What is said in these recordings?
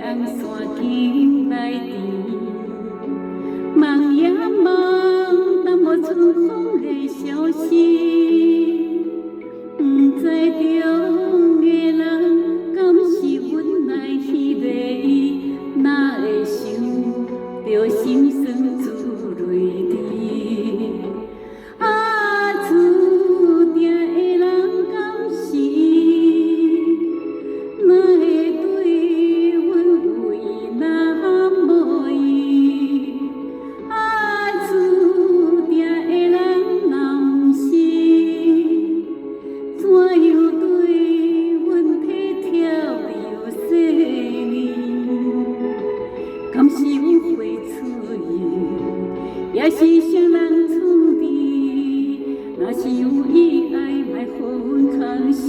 红线紧来缠，梦呀梦，但无春风的消息，不知中的人敢是阮来迄个伊，哪会想着心酸珠泪滴？啊，注定的人敢是哪会对阮有意，哪无意？啊，注定的人若不是，怎样对阮体贴又细腻？敢是有花出意，也是谁人创治？若是有意爱，莫互阮空想死。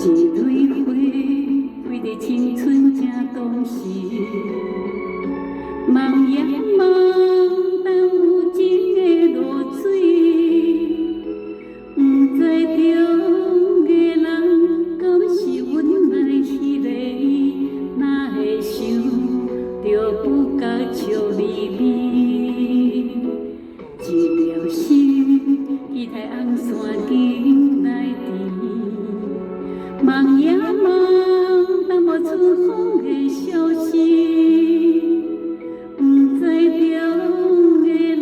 一蕊花，开在青春正当时，梦呀梦，但有情的露水，不知中的人敢是阮来迄个伊，哪会想着不甲笑眯眯？一条心，期待红线紧来缠，梦呀梦，但无春风的消息，不知中的人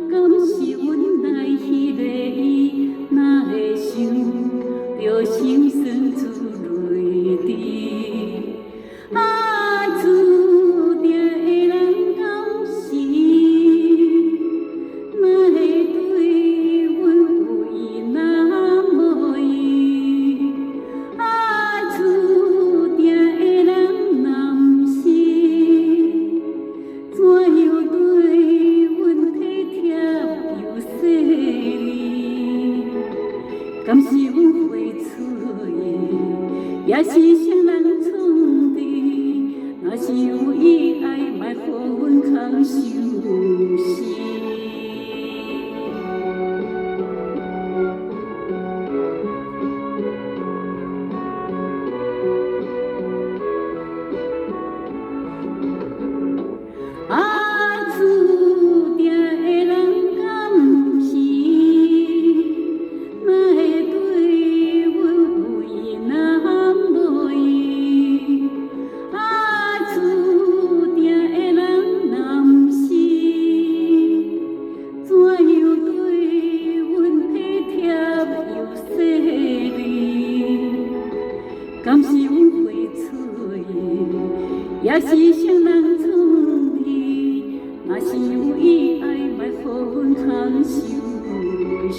敢是阮来迄个伊，哪会想着心酸珠泪滴？啊，注定的人敢是哪会对阮有意，哪无意？啊，注定的人若不是，怎样对阮体贴又细腻？敢是有花出意，也是谁人创治？若是有意爱，莫互阮空想死。啊，注定的人敢不是，哪会对阮有意，哪无意？啊，注定的人若不是，怎样对阮体贴又细腻？敢是有花出意，也是谁人创治？若是有意爱，莫互阮空想死。